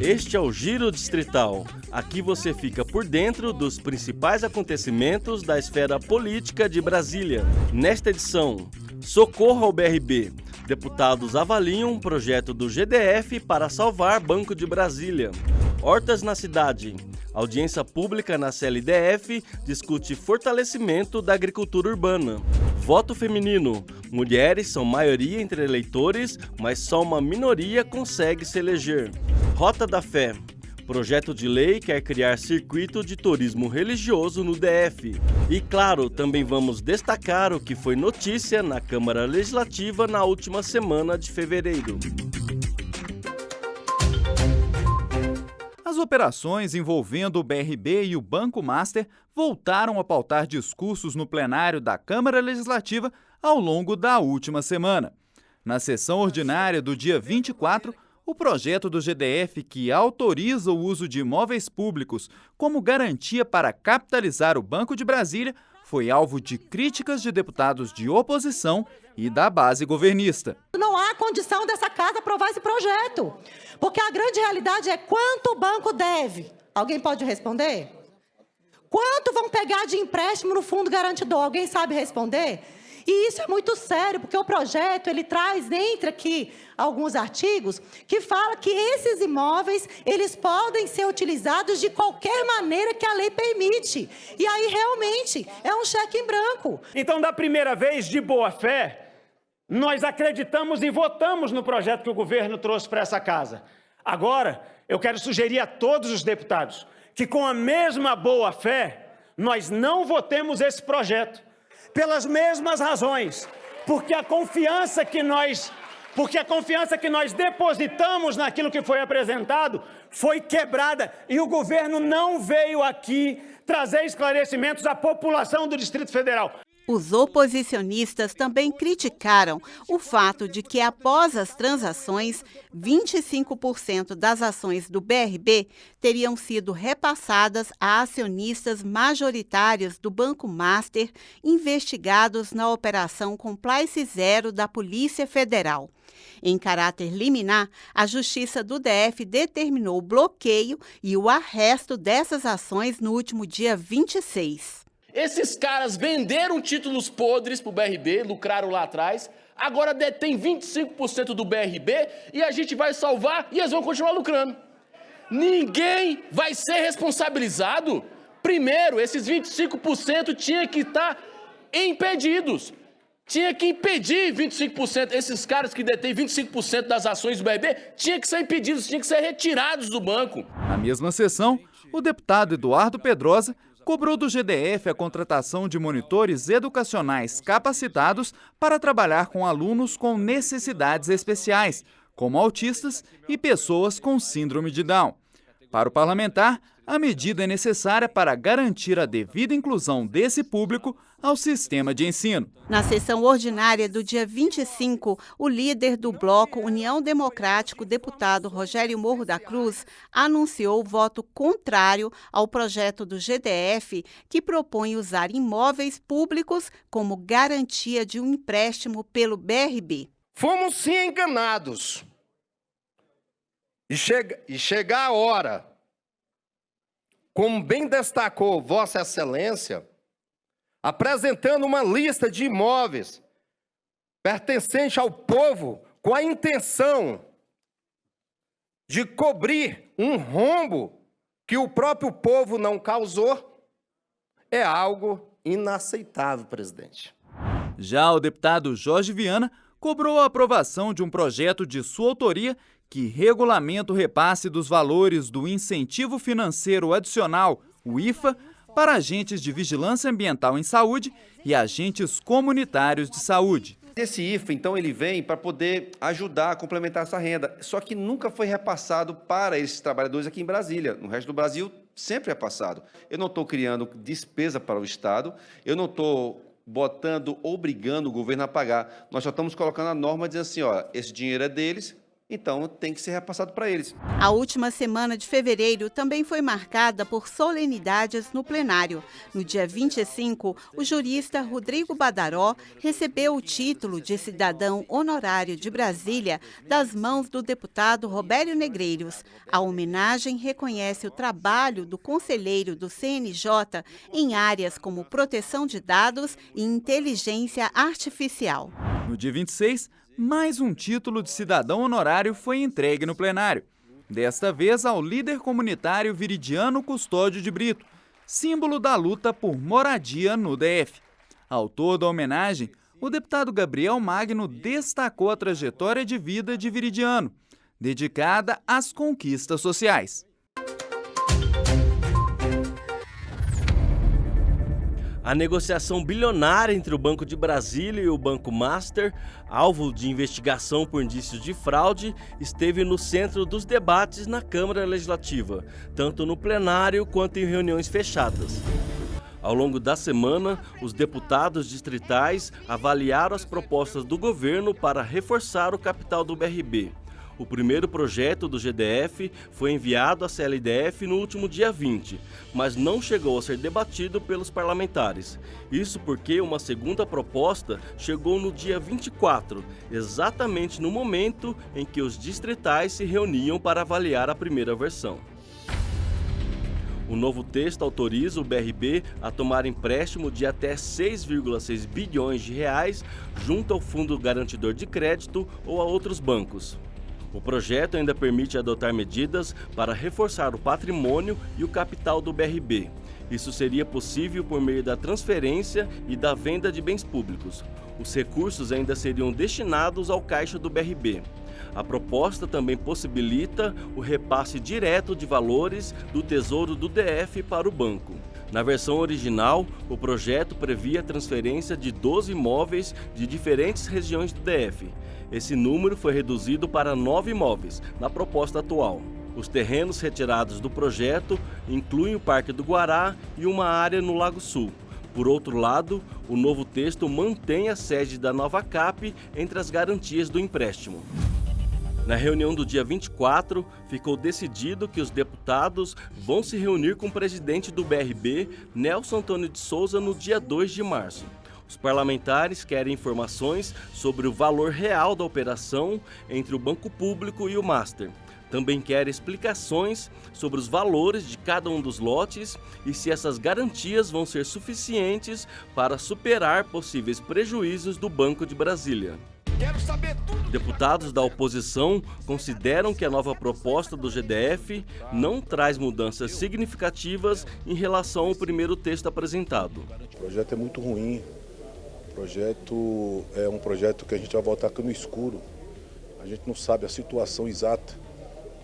Este é o Giro Distrital. Aqui você fica por dentro dos principais acontecimentos da esfera política de Brasília. Nesta edição, socorro ao BRB. Deputados avaliam um projeto do GDF para salvar Banco de Brasília. Hortas na cidade. Audiência pública na CLDF discute fortalecimento da agricultura urbana. Voto feminino. Mulheres são maioria entre eleitores, mas só uma minoria consegue se eleger. Rota da Fé. Projeto de lei quer criar circuito de turismo religioso no DF. E claro, também vamos destacar o que foi notícia na Câmara Legislativa na última semana de fevereiro. As operações envolvendo o BRB e o Banco Master voltaram a pautar discursos no plenário da Câmara Legislativa ao longo da última semana. Na sessão ordinária do dia 24, o projeto do GDF que autoriza o uso de imóveis públicos como garantia para capitalizar o Banco de Brasília foi alvo de críticas de deputados de oposição e da base governista. Não há condição dessa casa aprovar esse projeto, porque a grande realidade é quanto o banco deve. Alguém pode responder? Quanto vão pegar de empréstimo no fundo garantidor? Alguém sabe responder? E isso é muito sério, porque o projeto ele traz entre aqui alguns artigos que fala que esses imóveis eles podem ser utilizados de qualquer maneira que a lei permite. E aí realmente é um cheque em branco. Então, da primeira vez, de boa fé, nós acreditamos e votamos no projeto que o governo trouxe para essa casa. Agora, eu quero sugerir a todos os deputados que, com a mesma boa fé, nós não votemos esse projeto. Pelas mesmas razões, porque a confiança que nós depositamos naquilo que foi apresentado foi quebrada e o governo não veio aqui trazer esclarecimentos à população do Distrito Federal. Os oposicionistas também criticaram o fato de que, após as transações, 25% das ações do BRB teriam sido repassadas a acionistas majoritários do Banco Master, investigados na Operação Compliance Zero da Polícia Federal. Em caráter liminar, a Justiça do DF determinou o bloqueio e o arresto dessas ações no último dia 26. Esses caras venderam títulos podres para o BRB, lucraram lá atrás, agora detém 25% do BRB e a gente vai salvar e eles vão continuar lucrando. Ninguém vai ser responsabilizado. Primeiro, esses 25% tinha que estar impedidos. Tinha que impedir 25%, esses caras que detêm 25% das ações do BRB, tinha que ser impedidos, tinha que ser retirados do banco. Na mesma sessão, o deputado Eduardo Pedrosa cobrou do GDF a contratação de monitores educacionais capacitados para trabalhar com alunos com necessidades especiais, como autistas e pessoas com síndrome de Down. Para o parlamentar, a medida é necessária para garantir a devida inclusão desse público ao sistema de ensino. Na sessão ordinária do dia 25, o líder do bloco União Democrática, deputado Rogério Morro da Cruz, anunciou voto contrário ao projeto do GDF que propõe usar imóveis públicos como garantia de um empréstimo pelo BRB. Fomos sim enganados. E chega a hora, como bem destacou Vossa Excelência, apresentando uma lista de imóveis pertencentes ao povo com a intenção de cobrir um rombo que o próprio povo não causou, é algo inaceitável, presidente. Já o deputado Jorge Viana cobrou a aprovação de um projeto de sua autoria que regulamenta o repasse dos valores do Incentivo Financeiro Adicional, o IFA, para agentes de vigilância ambiental em saúde e agentes comunitários de saúde. Esse IFA, então, ele vem para poder ajudar a complementar essa renda, só que nunca foi repassado para esses trabalhadores aqui em Brasília. No resto do Brasil, sempre é passado. Eu não estou criando despesa para o Estado, eu não estou obrigando o governo a pagar. Nós só estamos colocando a norma dizendo assim, ó, esse dinheiro é deles, então tem que ser repassado para eles. A última semana de fevereiro também foi marcada por solenidades no plenário. No dia 25, o jurista Rodrigo Badaró recebeu o título de cidadão honorário de Brasília das mãos do deputado Robério Negreiros. A homenagem reconhece o trabalho do conselheiro do CNJ em áreas como proteção de dados e inteligência artificial. No dia 26, mais um título de cidadão honorário foi entregue no plenário. Desta vez ao líder comunitário Viridiano Custódio de Brito, símbolo da luta por moradia no DF. Autor da homenagem, o deputado Gabriel Magno destacou a trajetória de vida de Viridiano, dedicada às conquistas sociais. A negociação bilionária entre o Banco de Brasília e o Banco Master, alvo de investigação por indícios de fraude, esteve no centro dos debates na Câmara Legislativa, tanto no plenário quanto em reuniões fechadas. Ao longo da semana, os deputados distritais avaliaram as propostas do governo para reforçar o capital do BRB. O primeiro projeto do GDF foi enviado à CLDF no último dia 20, mas não chegou a ser debatido pelos parlamentares. Isso porque uma segunda proposta chegou no dia 24, exatamente no momento em que os distritais se reuniam para avaliar a primeira versão. O novo texto autoriza o BRB a tomar empréstimo de até 6,6 bilhões de reais junto ao Fundo Garantidor de Crédito ou a outros bancos. O projeto ainda permite adotar medidas para reforçar o patrimônio e o capital do BRB. Isso seria possível por meio da transferência e da venda de bens públicos. Os recursos ainda seriam destinados ao caixa do BRB. A proposta também possibilita o repasse direto de valores do Tesouro do DF para o banco. Na versão original, o projeto previa a transferência de 12 imóveis de diferentes regiões do DF. Esse número foi reduzido para 9 imóveis, na proposta atual. Os terrenos retirados do projeto incluem o Parque do Guará e uma área no Lago Sul. Por outro lado, o novo texto mantém a sede da nova CAP entre as garantias do empréstimo. Na reunião do dia 24, ficou decidido que os deputados vão se reunir com o presidente do BRB, Nelson Antônio de Souza, no dia 2 de março. Os parlamentares querem informações sobre o valor real da operação entre o Banco Público e o Master. Também querem explicações sobre os valores de cada um dos lotes e se essas garantias vão ser suficientes para superar possíveis prejuízos do Banco de Brasília. Deputados da oposição consideram que a nova proposta do GDF não traz mudanças significativas em relação ao primeiro texto apresentado. O projeto é muito ruim. O projeto é um projeto que a gente vai voltar aqui no escuro. A gente não sabe a situação exata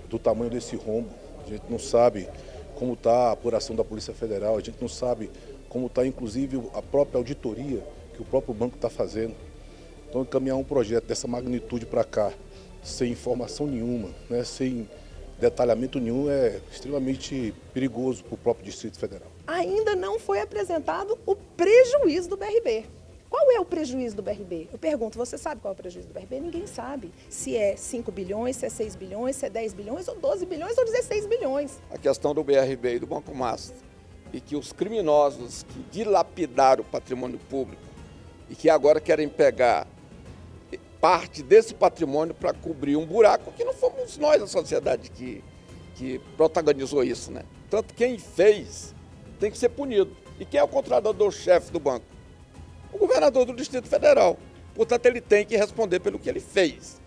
do tamanho desse rombo. A gente não sabe como está a apuração da Polícia Federal. A gente não sabe como está, inclusive, a própria auditoria que o próprio banco está fazendo. Então, encaminhar um projeto dessa magnitude para cá, sem informação nenhuma, né, sem detalhamento nenhum, é extremamente perigoso para o próprio Distrito Federal. Ainda não foi apresentado o prejuízo do BRB. Qual é o prejuízo do BRB? Eu pergunto, você sabe qual é o prejuízo do BRB? Ninguém sabe. Se é 5 bilhões, se é 6 bilhões, se é 10 bilhões, ou 12 bilhões, ou 16 bilhões. A questão do BRB e do Banco Master, e que os criminosos que dilapidaram o patrimônio público e que agora querem pegar parte desse patrimônio para cobrir um buraco, que não fomos nós, a sociedade, que protagonizou isso, né? Tanto quem fez tem que ser punido. E quem é o controlador-chefe do banco? O governador do Distrito Federal. Portanto, ele tem que responder pelo que ele fez.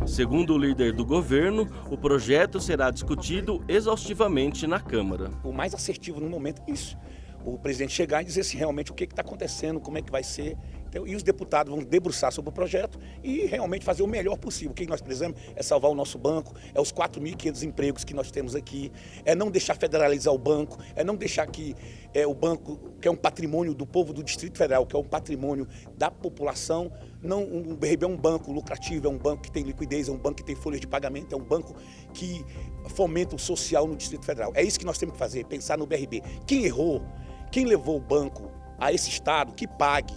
Segundo o líder do governo, o projeto será discutido exaustivamente na Câmara. O mais assertivo no momento é isso. O presidente chegar e dizer assim, realmente o que está acontecendo, como é que vai ser. Então, e os deputados vão debruçar sobre o projeto e realmente fazer o melhor possível. O que nós precisamos é salvar o nosso banco, é os 4.500 empregos que nós temos aqui, é não deixar federalizar o banco, é não deixar que o banco, que é um patrimônio do povo do Distrito Federal, que é um patrimônio da população, não, o BRB é um banco lucrativo, é um banco que tem liquidez, é um banco que tem folhas de pagamento, é um banco que fomenta o social no Distrito Federal. É isso que nós temos que fazer, pensar no BRB. Quem errou, quem levou o banco a esse estado, que pague,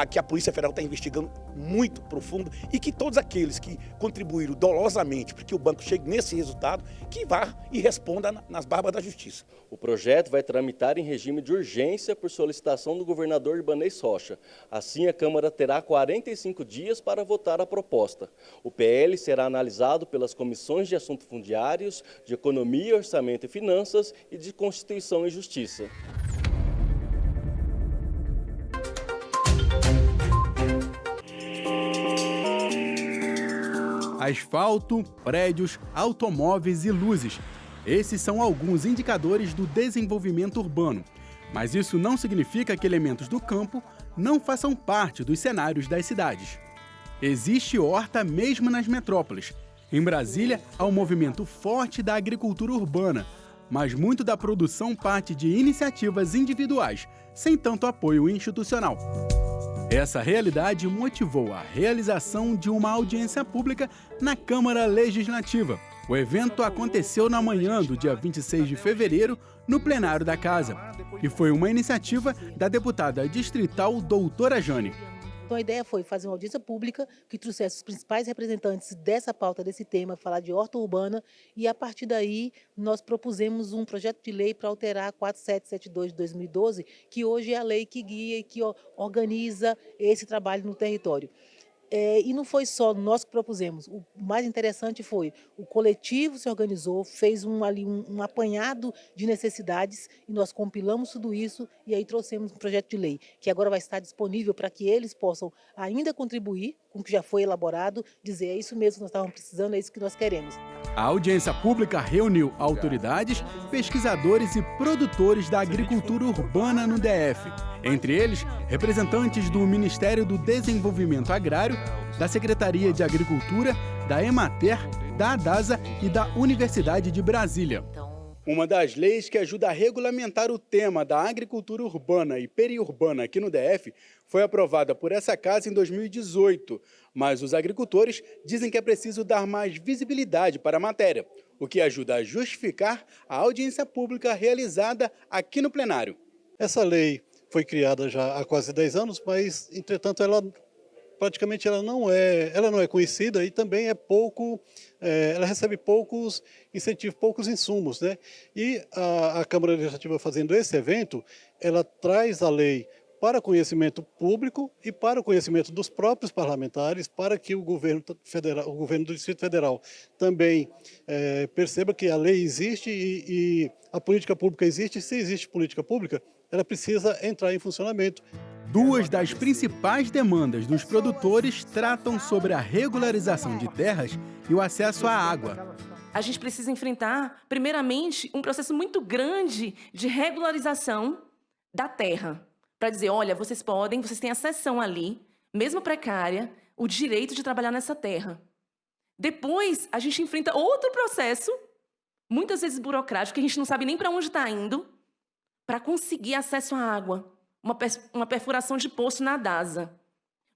que a Polícia Federal está investigando muito profundo e que todos aqueles que contribuíram dolosamente para que o banco chegue nesse resultado, que vá e responda nas barbas da justiça. O projeto vai tramitar em regime de urgência por solicitação do governador Ibanez Rocha. Assim, a Câmara terá 45 dias para votar a proposta. O PL será analisado pelas comissões de Assuntos Fundiários, de Economia, Orçamento e Finanças e de Constituição e Justiça. Asfalto, prédios, automóveis e luzes. Esses são alguns indicadores do desenvolvimento urbano. Mas isso não significa que elementos do campo não façam parte dos cenários das cidades. Existe horta mesmo nas metrópoles. Em Brasília, há um movimento forte da agricultura urbana, mas muito da produção parte de iniciativas individuais, sem tanto apoio institucional. Essa realidade motivou a realização de uma audiência pública na Câmara Legislativa. O evento aconteceu na manhã do dia 26 de fevereiro, no plenário da Casa, e foi uma iniciativa da deputada distrital doutora Jane. Então a ideia foi fazer uma audiência pública que trouxesse os principais representantes dessa pauta, desse tema, falar de horta urbana, e a partir daí nós propusemos um projeto de lei para alterar a 4772 de 2012, que hoje é a lei que guia e que organiza esse trabalho no território. E não foi só nós que propusemos, o mais interessante foi o coletivo se organizou, fez um apanhado de necessidades e nós compilamos tudo isso e aí trouxemos um projeto de lei que agora vai estar disponível para que eles possam ainda contribuir com o que já foi elaborado, dizer é isso mesmo que nós estávamos precisando, é isso que nós queremos. A audiência pública reuniu autoridades, pesquisadores e produtores da agricultura urbana no DF. Entre eles, representantes do Ministério do Desenvolvimento Agrário, da Secretaria de Agricultura, da Emater, da ADASA e da Universidade de Brasília. Uma das leis que ajuda a regulamentar o tema da agricultura urbana e periurbana aqui no DF foi aprovada por essa casa em 2018, mas os agricultores dizem que é preciso dar mais visibilidade para a matéria, o que ajuda a justificar a audiência pública realizada aqui no plenário. Essa lei foi criada já há quase 10 anos, mas, entretanto, ela não é conhecida e também ela recebe poucos incentivos, poucos insumos, né? E a Câmara Legislativa fazendo esse evento, ela traz a lei para conhecimento público e para o conhecimento dos próprios parlamentares, para que o governo federal, o governo do Distrito Federal também perceba que a lei existe e a política pública existe. Se existe política pública, ela precisa entrar em funcionamento. Duas das principais demandas dos produtores tratam sobre a regularização de terras e o acesso à água. A gente precisa enfrentar, primeiramente, um processo muito grande de regularização da terra. Para dizer, olha, vocês têm a cessão ali, mesmo precária, o direito de trabalhar nessa terra. Depois, a gente enfrenta outro processo, muitas vezes burocrático, que a gente não sabe nem para onde está indo, para conseguir acesso à água. Uma perfuração de poço na DASA.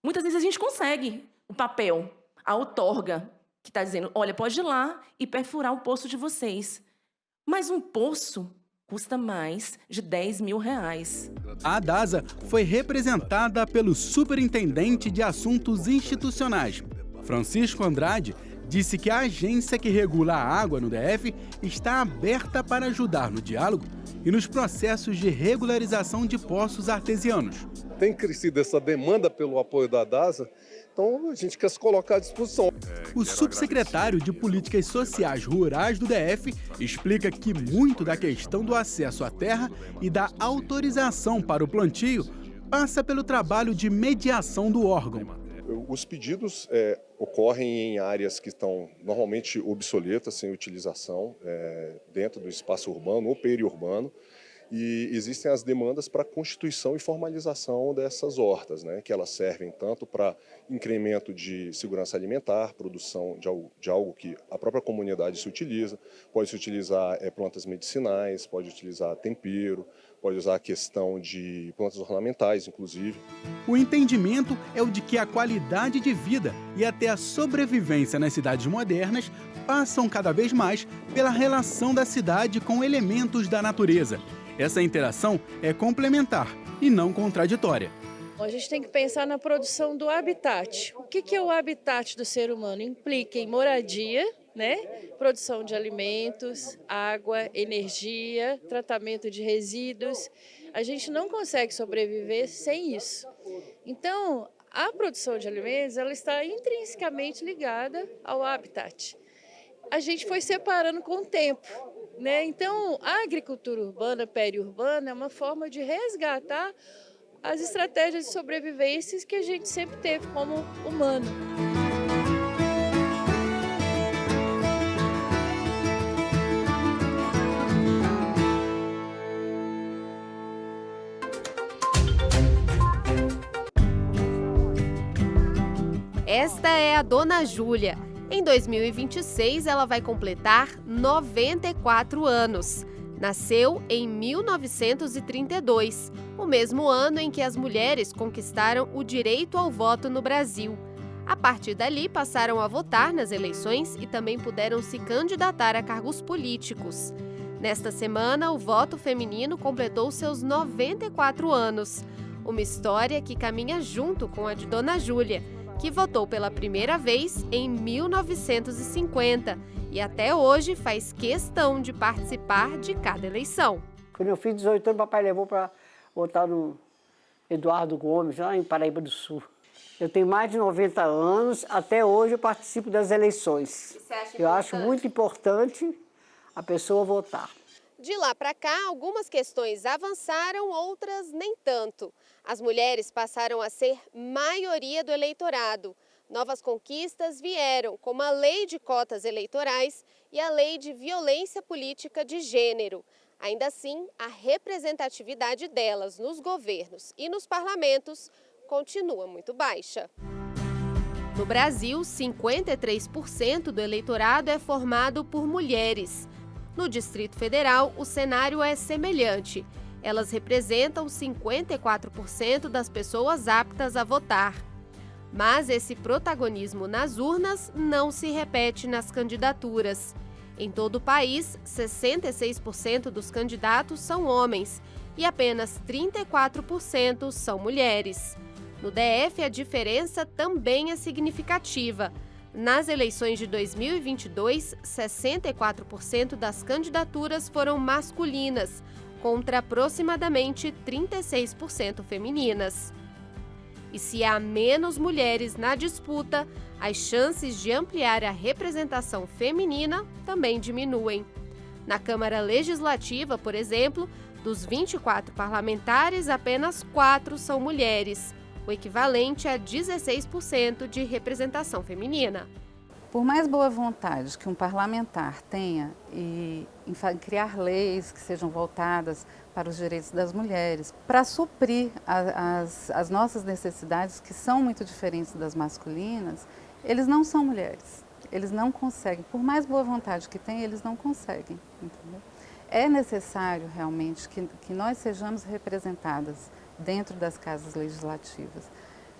Muitas vezes a gente consegue o papel, a outorga, que está dizendo, olha, pode ir lá e perfurar o poço de vocês. Mas um poço custa mais de R$10 mil. A DASA foi representada pelo Superintendente de Assuntos Institucionais, Francisco Andrade, disse que a agência que regula a água no DF está aberta para ajudar no diálogo e nos processos de regularização de poços artesianos. Tem crescido essa demanda pelo apoio da DASA, então a gente quer se colocar à disposição. O subsecretário de Políticas Sociais Rurais do DF explica que muito da questão do acesso à terra e da autorização para o plantio passa pelo trabalho de mediação do órgão. Os pedidos ocorrem em áreas que estão normalmente obsoletas, sem utilização, dentro do espaço urbano ou periurbano, e existem as demandas para constituição e formalização dessas hortas, né, que elas servem tanto para incremento de segurança alimentar, produção de algo que a própria comunidade se utiliza, pode se utilizar plantas medicinais, pode utilizar tempero, pode usar a questão de plantas ornamentais, inclusive. O entendimento é o de que a qualidade de vida e até a sobrevivência nas cidades modernas passam cada vez mais pela relação da cidade com elementos da natureza. Essa interação é complementar e não contraditória. A gente tem que pensar na produção do habitat. O que é o habitat do ser humano? Implica em moradia, né? Produção de alimentos, água, energia, tratamento de resíduos. A gente não consegue sobreviver sem isso. Então, a produção de alimentos ela está intrinsecamente ligada ao habitat. A gente foi separando com o tempo, né? Então, a agricultura urbana, periurbana, é uma forma de resgatar as estratégias de sobrevivência que a gente sempre teve como humano. Esta é a Dona Júlia. Em 2026, ela vai completar 94 anos. Nasceu em 1932, o mesmo ano em que as mulheres conquistaram o direito ao voto no Brasil. A partir dali, passaram a votar nas eleições e também puderam se candidatar a cargos políticos. Nesta semana, o voto feminino completou seus 94 anos. Uma história que caminha junto com a de Dona Júlia, que votou pela primeira vez em 1950 e até hoje faz questão de participar de cada eleição. Quando eu fiz 18 anos, papai levou para votar no Eduardo Gomes, lá em Paraíba do Sul. Eu tenho mais de 90 anos, até hoje eu participo das eleições. Eu acho muito importante a pessoa votar. De lá para cá, algumas questões avançaram, outras nem tanto. As mulheres passaram a ser maioria do eleitorado. Novas conquistas vieram, como a lei de cotas eleitorais e a lei de violência política de gênero. Ainda assim, a representatividade delas nos governos e nos parlamentos continua muito baixa. No Brasil, 53% do eleitorado é formado por mulheres. No Distrito Federal, o cenário é semelhante. Elas representam 54% das pessoas aptas a votar. Mas esse protagonismo nas urnas não se repete nas candidaturas. Em todo o país, 66% dos candidatos são homens e apenas 34% são mulheres. No DF, a diferença também é significativa. Nas eleições de 2022, 64% das candidaturas foram masculinas, contra aproximadamente 36% femininas. E se há menos mulheres na disputa, as chances de ampliar a representação feminina também diminuem. Na Câmara Legislativa, por exemplo, dos 24 parlamentares, apenas 4 são mulheres, o equivalente a 16% de representação feminina. Por mais boa vontade que um parlamentar tenha em criar leis que sejam voltadas para os direitos das mulheres, para suprir as nossas necessidades, que são muito diferentes das masculinas, eles não são mulheres. Eles não conseguem, por mais boa vontade que tenham, eles não conseguem. Entendeu? É necessário realmente que nós sejamos representadas dentro das casas legislativas,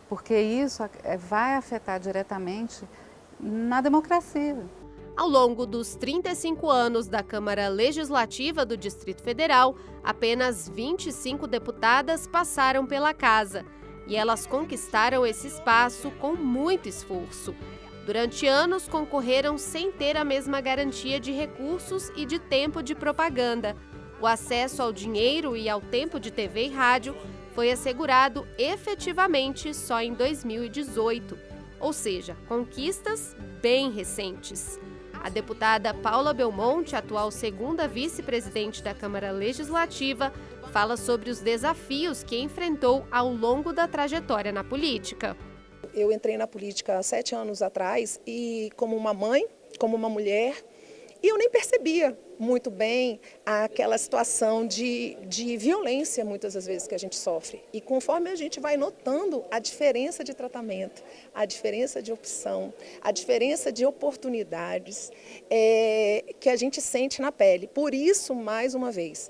porque isso vai afetar diretamente na democracia. Ao longo dos 35 anos da Câmara Legislativa do Distrito Federal, apenas 25 deputadas passaram pela casa e elas conquistaram esse espaço com muito esforço. Durante anos, concorreram sem ter a mesma garantia de recursos e de tempo de propaganda. O acesso ao dinheiro e ao tempo de TV e rádio foi assegurado efetivamente só em 2018. Ou seja, conquistas bem recentes. A deputada Paula Belmonte, atual segunda vice-presidente da Câmara Legislativa, fala sobre os desafios que enfrentou ao longo da trajetória na política. Eu entrei na política há 7 anos atrás e como uma mãe, como uma mulher, e eu nem percebia muito bem aquela situação de violência, muitas das vezes, que a gente sofre. E conforme a gente vai notando a diferença de tratamento, a diferença de opção, a diferença de oportunidades que a gente sente na pele. Por isso, mais uma vez,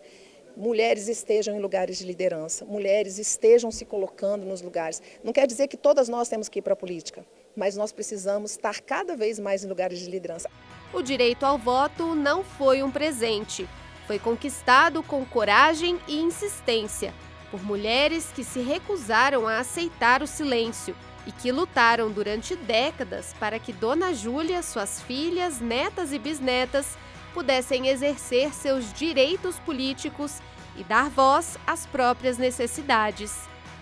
mulheres estejam em lugares de liderança, mulheres estejam se colocando nos lugares. Não quer dizer que todas nós temos que ir para a política, mas nós precisamos estar cada vez mais em lugares de liderança. O direito ao voto não foi um presente. Foi conquistado com coragem e insistência. por mulheres que se recusaram a aceitar o silêncio e que lutaram durante décadas para que Dona Júlia, suas filhas, netas e bisnetas pudessem exercer seus direitos políticos e dar voz às próprias necessidades.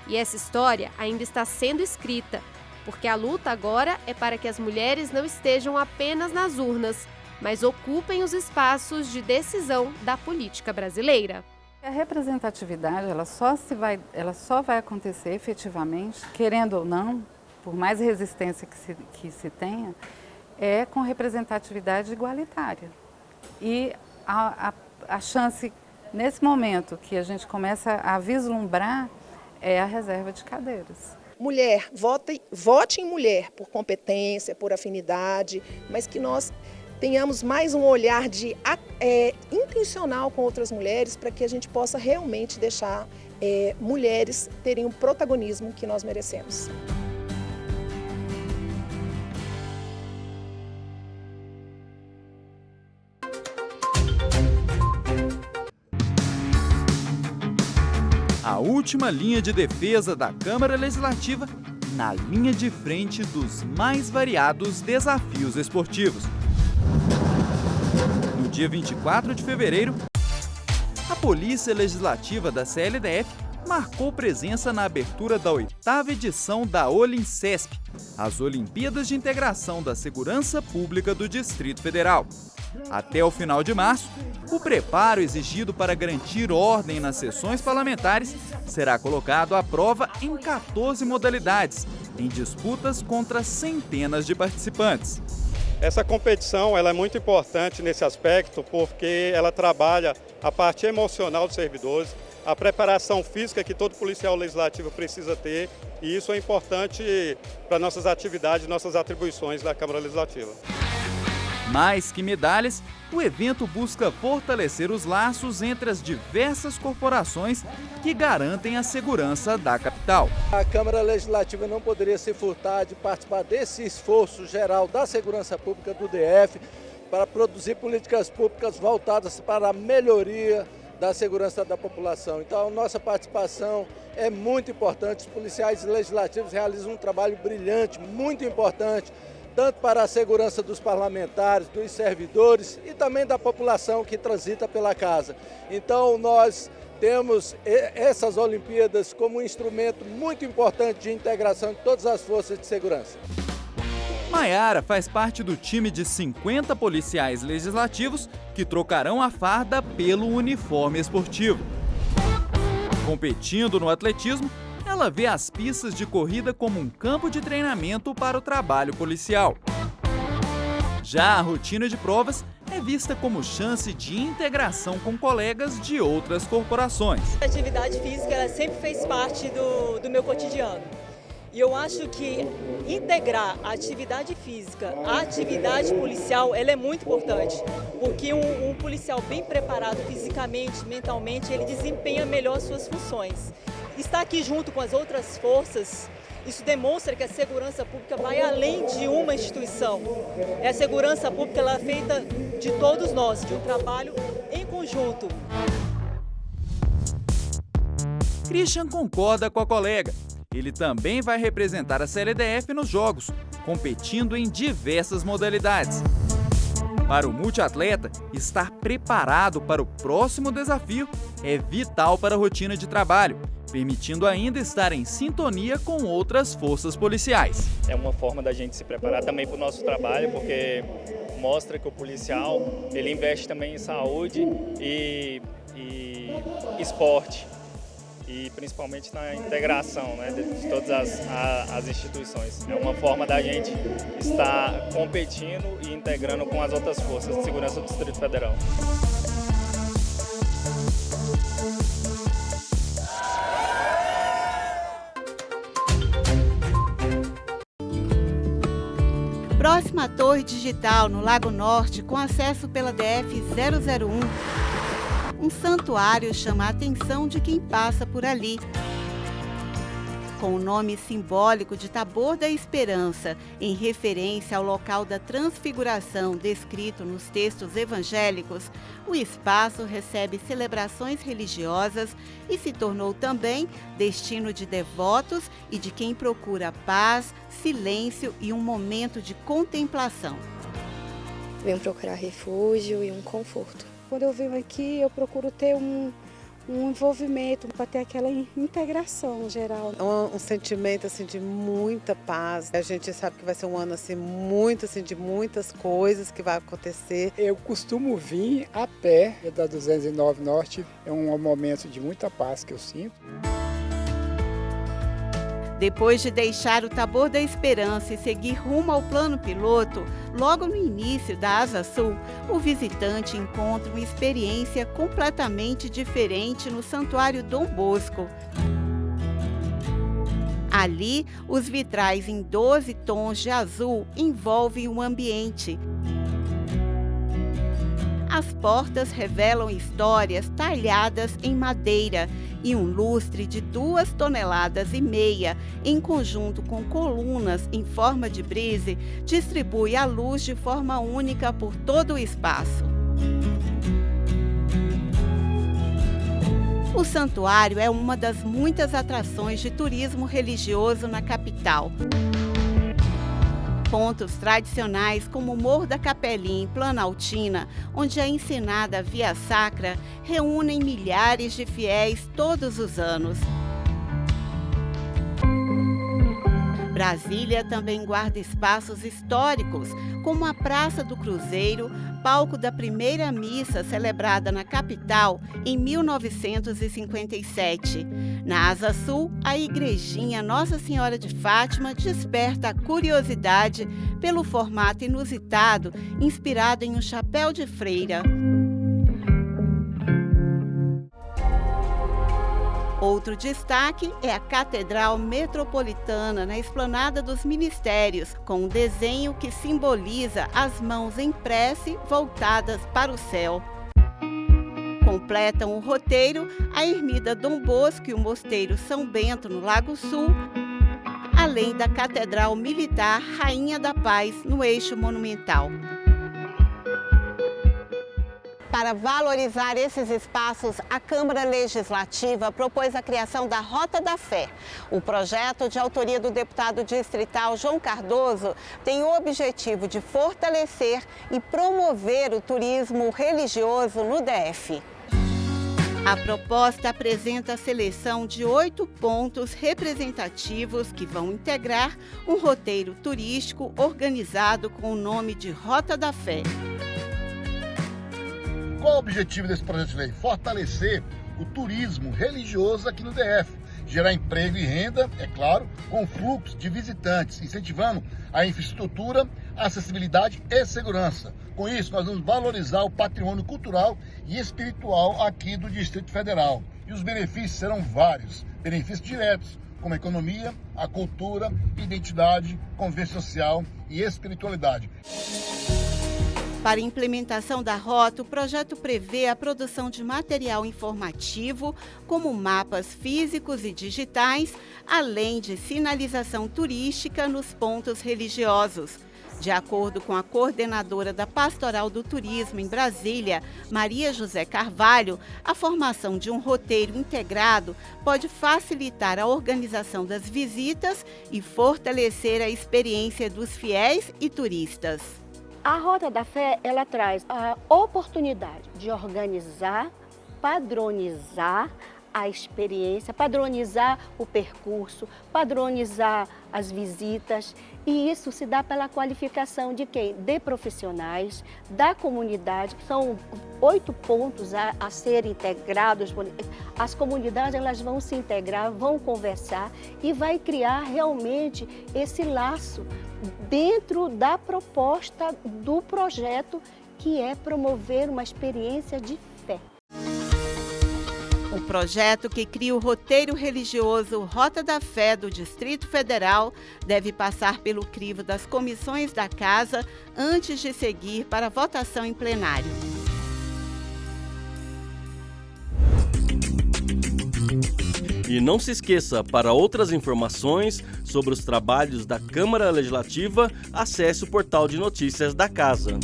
E essa história ainda está sendo escrita, porque a luta agora é para que as mulheres não estejam apenas nas urnas, mas ocupem os espaços de decisão da política brasileira. A representatividade ela só vai acontecer efetivamente, querendo ou não, por mais resistência que se tenha, é com representatividade igualitária. E a chance, nesse momento que a gente começa a vislumbrar, é a reserva de cadeiras. Mulher, vote em mulher por competência, por afinidade, mas que nós tenhamos mais um olhar intencional com outras mulheres para que a gente possa realmente deixar mulheres terem o protagonismo que nós merecemos. A última linha de defesa da Câmara Legislativa na linha de frente dos mais variados desafios esportivos. No dia 24 de fevereiro, a Polícia Legislativa da CLDF marcou presença na abertura da 8ª edição da Olincesp, as Olimpíadas de Integração da Segurança Pública do Distrito Federal. Até o final de março, o preparo exigido para garantir ordem nas sessões parlamentares será colocado à prova em 14 modalidades, em disputas contra centenas de participantes. Essa competição ela é muito importante nesse aspecto porque ela trabalha a parte emocional dos servidores, a preparação física que todo policial legislativo precisa ter, e isso é importante para nossas atividades, nossas atribuições da Câmara Legislativa. Mais que medalhas, o evento busca fortalecer os laços entre as diversas corporações que garantem a segurança da capital. A Câmara Legislativa não poderia se furtar de participar desse esforço geral da segurança pública do DF para produzir políticas públicas voltadas para a melhoria da segurança da população. Então, nossa participação é muito importante. Os policiais legislativos realizam um trabalho brilhante, muito importante, tanto para a segurança dos parlamentares, dos servidores e também da população que transita pela casa. Então, nós temos essas Olimpíadas como um instrumento muito importante de integração de todas as forças de segurança. Maiara faz parte do time de 50 policiais legislativos que trocarão a farda pelo uniforme esportivo. Competindo no atletismo, ela vê as pistas de corrida como um campo de treinamento para o trabalho policial. Já a rotina de provas é vista como chance de integração com colegas de outras corporações. A atividade física ela sempre fez parte do meu cotidiano. E eu acho que integrar a atividade física à atividade policial ela é muito importante, porque um policial bem preparado fisicamente, mentalmente, ele desempenha melhor suas funções. Estar aqui junto com as outras forças, isso demonstra que a segurança pública vai além de uma instituição. A segurança pública ela é feita de todos nós, de um trabalho em conjunto. Christian concorda com a colega. Ele também vai representar a CLDF nos Jogos, competindo em diversas modalidades. Para o multiatleta, estar preparado para o próximo desafio é vital para a rotina de trabalho, permitindo ainda estar em sintonia com outras forças policiais. É uma forma da gente se preparar também para o nosso trabalho, porque mostra que o policial ele investe também em saúde e esporte. E principalmente na integração, né, de todas as instituições. É uma forma da gente estar competindo e integrando com as outras forças de segurança do Distrito Federal. Próxima torre digital no Lago Norte, com acesso pela DF 001. Um santuário chama a atenção de quem passa por ali. Com o nome simbólico de Tabor da Esperança, em referência ao local da transfiguração descrito nos textos evangélicos, o espaço recebe celebrações religiosas e se tornou também destino de devotos e de quem procura paz, silêncio e um momento de contemplação. Venho procurar refúgio e um conforto. Quando eu venho aqui, eu procuro ter um envolvimento, para ter aquela integração geral. Um sentimento assim, de muita paz. A gente sabe que vai ser um ano assim, muito, assim, de muitas coisas que vai acontecer. Eu costumo vir a pé da 209 Norte, é um momento de muita paz que eu sinto. Depois de deixar o Tabor da Esperança e seguir rumo ao plano piloto, logo no início da Asa Sul, o visitante encontra uma experiência completamente diferente no Santuário Dom Bosco. Ali, os vitrais em 12 tons de azul envolvem o ambiente. As portas revelam histórias talhadas em madeira e um lustre de 2,5 toneladas, em conjunto com colunas em forma de brise, distribui a luz de forma única por todo o espaço. O santuário é uma das muitas atrações de turismo religioso na capital. Pontos tradicionais como o Morro da Capelinha, em Planaltina, onde é encenada a Via Sacra, reúnem milhares de fiéis todos os anos. Brasília também guarda espaços históricos, como a Praça do Cruzeiro, palco da primeira missa celebrada na capital em 1957. Na Asa Sul, a igrejinha Nossa Senhora de Fátima desperta a curiosidade pelo formato inusitado, inspirado em um chapéu de freira. Outro destaque é a Catedral Metropolitana, na Esplanada dos Ministérios, com um desenho que simboliza as mãos em prece voltadas para o céu. Completam o roteiro a Ermida Dom Bosco e o Mosteiro São Bento, no Lago Sul, além da Catedral Militar Rainha da Paz, no Eixo Monumental. Para valorizar esses espaços, a Câmara Legislativa propôs a criação da Rota da Fé. O projeto, de autoria do deputado distrital João Cardoso, tem o objetivo de fortalecer e promover o turismo religioso no DF. A proposta apresenta a seleção de 8 pontos representativos que vão integrar um roteiro turístico organizado com o nome de Rota da Fé. Qual o objetivo desse projeto de lei? Fortalecer o turismo religioso aqui no DF, gerar emprego e renda, é claro, com fluxo de visitantes, incentivando a infraestrutura, acessibilidade e segurança. Com isso, nós vamos valorizar o patrimônio cultural e espiritual aqui do Distrito Federal. E os benefícios serão vários, benefícios diretos, como a economia, a cultura, identidade, convivência social e espiritualidade. Para a implementação da rota, o projeto prevê a produção de material informativo, como mapas físicos e digitais, além de sinalização turística nos pontos religiosos. De acordo com a coordenadora da Pastoral do Turismo em Brasília, Maria José Carvalho, a formação de um roteiro integrado pode facilitar a organização das visitas e fortalecer a experiência dos fiéis e turistas. A Rota da Fé, ela traz a oportunidade de organizar, padronizar a experiência, padronizar o percurso, padronizar as visitas, e isso se dá pela qualificação de quem? De profissionais, da comunidade. São 8 pontos a serem integrados. As comunidades, elas vão se integrar, vão conversar e vai criar realmente esse laço dentro da proposta do projeto, que é promover uma experiência de fé. O projeto, que cria o roteiro religioso Rota da Fé do Distrito Federal, deve passar pelo crivo das comissões da Casa antes de seguir para a votação em plenário. E não se esqueça, para outras informações sobre os trabalhos da Câmara Legislativa, acesse o portal de notícias da Casa.